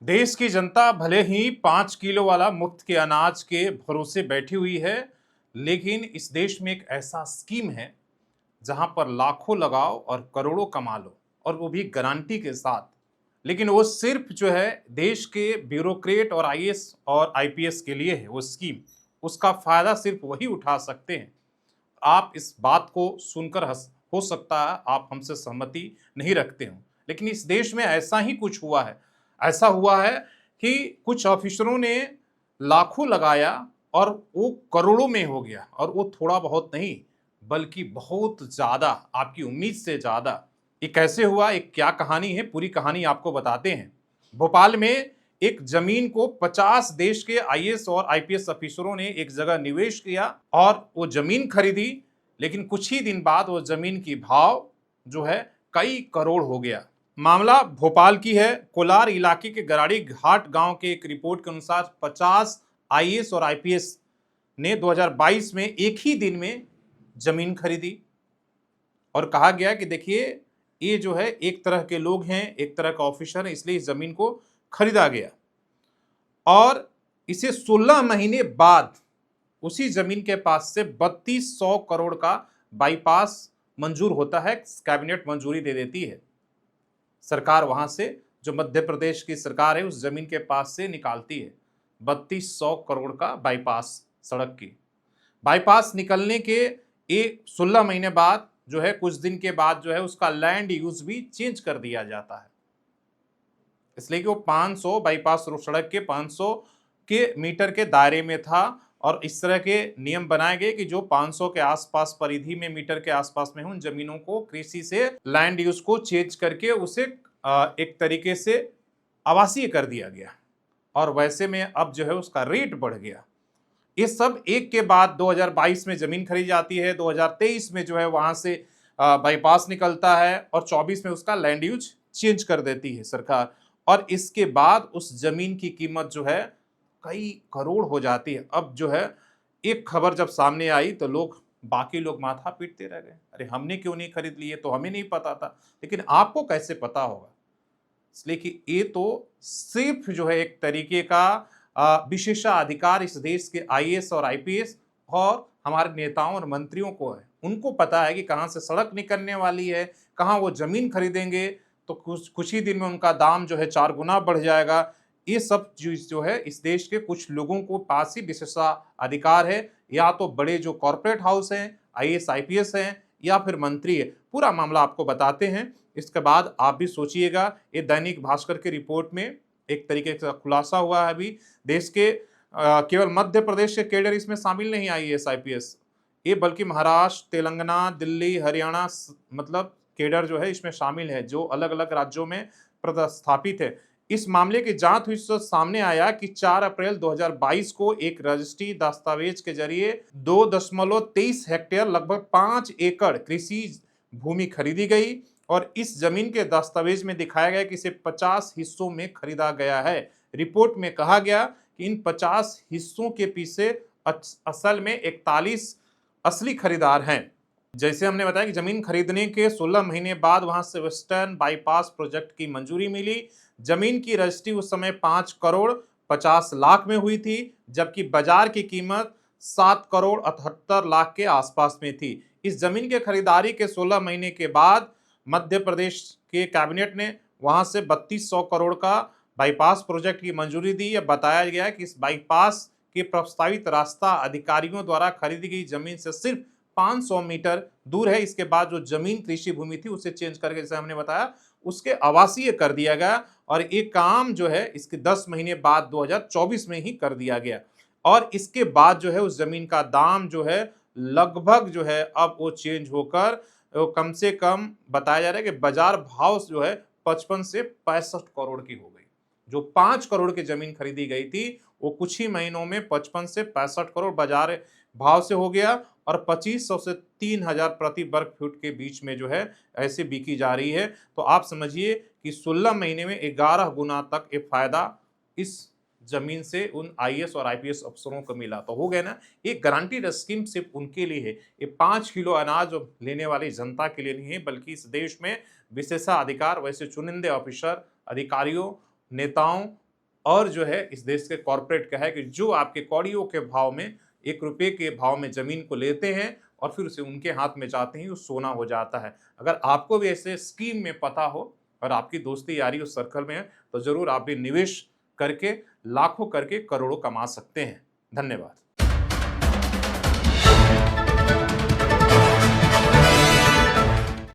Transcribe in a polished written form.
देश की जनता भले ही 5 किलो वाला मुफ्त के अनाज के भरोसे बैठी हुई है, लेकिन इस देश में एक ऐसा स्कीम है जहां पर लाखों लगाओ और करोड़ों कमा लो, और वो भी गारंटी के साथ। लेकिन वो सिर्फ जो है देश के ब्यूरोक्रेट और आईएएस और आईपीएस के लिए है वो स्कीम। उसका फायदा सिर्फ वही उठा सकते हैं। आप इस बात को सुनकर हंस हो सकता है आप हमसे सहमति नहीं रखते हो, लेकिन इस देश में ऐसा ही कुछ हुआ है। ऐसा हुआ है कि कुछ ऑफिसरों ने लाखों लगाया और वो करोड़ों में हो गया, और वो थोड़ा बहुत नहीं बल्कि बहुत ज़्यादा, आपकी उम्मीद से ज़्यादा। ये कैसे हुआ, एक क्या कहानी है, पूरी कहानी आपको बताते हैं। भोपाल में एक जमीन को 50 देश के आईएएस और आईपीएस अफसरों ने एक जगह निवेश किया और वो जमीन खरीदी। लेकिन कुछ ही दिन बाद वो जमीन की भाव जो है कई करोड़ हो गया। मामला भोपाल की है। कोलार इलाके के गराड़ी घाट गांव के एक रिपोर्ट के अनुसार 50 आईएएस और आईपीएस ने 2022 में एक ही दिन में जमीन खरीदी। और कहा गया कि देखिए, ये जो है एक तरह के लोग हैं, एक तरह का ऑफिसर है, इसलिए इस जमीन को खरीदा गया। और इसे 16 महीने बाद उसी जमीन के पास से 3200 करोड़ का बाईपास मंजूर होता है, कैबिनेट मंजूरी दे देती है। सरकार वहां से, जो मध्य प्रदेश की सरकार है, उस जमीन के पास से निकालती है 3200 करोड़ का बाईपास सड़क की। बाईपास निकलने के 16 महीने बाद जो है, कुछ दिन के बाद जो है, उसका लैंड यूज भी चेंज कर दिया जाता है। इसलिए कि वो 500 बाईपास सड़क के 500 के मीटर के दायरे में था, और इस तरह के नियम बनाए गए कि जो 500 के आसपास परिधि में, मीटर के आसपास में हो, उन जमीनों को कृषि से लैंड यूज को चेंज करके उसे एक तरीके से आवासीय कर दिया गया। और वैसे में अब जो है उसका रेट बढ़ गया। ये सब एक के बाद 2022 में जमीन खरीदी जाती है, 2023 में जो है वहां से बाईपास निकलता है, और 24 में उसका लैंड यूज चेंज कर देती है सरकार। और इसके बाद उस जमीन की कीमत जो है कई करोड़ हो जाती है। अब जो है एक खबर जब सामने आई तो बाकी लोग माथा पीटते रह गए, अरे हमने क्यों नहीं खरीद ली, तो हमें नहीं पता था। लेकिन आपको कैसे पता होगा? इसलिए कि ये तो सिर्फ जो है एक तरीके का विशेषाधिकार इस देश के आईएएस और आईपीएस और हमारे नेताओं और मंत्रियों को है। उनको पता है कि कहाँ से सड़क निकलने वाली है, कहाँ वो जमीन खरीदेंगे तो कुछ ही दिन में उनका दाम जो है 4 गुना बढ़ जाएगा। ये सब चीज जो है इस देश के कुछ लोगों को पास ही विशेषाधिकार है, या तो बड़े जो कॉर्पोरेट हाउस हैं, आईएएस आईपीएस हैं, या फिर मंत्री है। पूरा मामला आपको बताते हैं, इसके बाद आप भी सोचिएगा। ये दैनिक भास्कर की रिपोर्ट में एक तरीके का खुलासा हुआ है। अभी देश के केवल मध्य प्रदेश के कैडर इसमें शामिल नहीं आईएएस आईपीएस, ये बल्कि महाराष्ट्र, तेलंगाना, दिल्ली, हरियाणा, मतलब कैडर जो है इसमें शामिल है, जो अलग अलग राज्यों में प्रतिस्थापित है। इस मामले की जांच हुई तो सामने आया कि 4 अप्रैल 2022 को एक रजिस्ट्री दस्तावेज के जरिए 2.23 हेक्टेयर, लगभग 5 एकड़ कृषि भूमि खरीदी गई। और इस जमीन के दस्तावेज में दिखाया गया कि इसे 50 हिस्सों में खरीदा गया है। रिपोर्ट में कहा गया कि इन 50 हिस्सों के पीछे असल में 41 असली खरीदार हैं। जैसे हमने बताया कि जमीन खरीदने के 16 महीने बाद वहां से वेस्टर्न बाईपास प्रोजेक्ट की मंजूरी मिली। जमीन की रजिस्ट्री उस समय 5 करोड़ 50 लाख में हुई थी, जबकि बाजार की कीमत 7 करोड़ 78 लाख के आसपास में थी। इस जमीन के खरीदारी के 16 महीने के बाद मध्य प्रदेश के कैबिनेट ने वहां से 3200 करोड़ का बाईपास प्रोजेक्ट की मंजूरी दी। यह बताया गया कि इस बाईपास के प्रस्तावित रास्ता अधिकारियों द्वारा खरीदी गई जमीन से सिर्फ 500 मीटर दूर है। इसके बाद जो जमीन कृषि भूमि थी उसे चेंज करके, जैसे हमने बताया, उसके आवासीय कर दिया गया। और ये काम जो है इसके 10 महीने बाद 2024 में ही कर दिया गया। और इसके बाद जो है उस जमीन का दाम जो है लगभग जो है अब वो चेंज होकर कम से कम बताया जा रहा है कि बाजार भाव जो है 55 से 65 करोड़ की हो गई। जो 5 करोड़ की जमीन खरीदी गई थी वो कुछ ही महीनों में 55 से 65 करोड़ बाजार भाव से हो गया। और 2500 से 3000 प्रति वर्ग फुट के बीच में जो है ऐसे बिकी जा रही है। तो आप समझिए कि 16 महीने में 11 गुना तक ये फायदा इस जमीन से उन आईएएस और आईपीएस अफसरों को मिला। तो हो गया ना, ये गारंटीड स्कीम सिर्फ उनके लिए है। ये 5 किलो अनाज लेने वाली जनता के लिए नहीं है, बल्कि इस देश में विशेषाधिकार वैसे चुनिंदे ऑफिसर, अधिकारियों, नेताओं और जो है इस देश के कॉर्पोरेट का है कि जो आपके कौड़ियों के भाव में, 1 रुपए के भाव में ज़मीन को लेते हैं और फिर उसे उनके हाथ में जाते ही वो सोना हो जाता है। अगर आपको भी ऐसे स्कीम में पता हो और आपकी दोस्ती यारी उस सर्कल में है, तो ज़रूर आप भी निवेश करके लाखों करके करोड़ों कमा सकते हैं। धन्यवाद।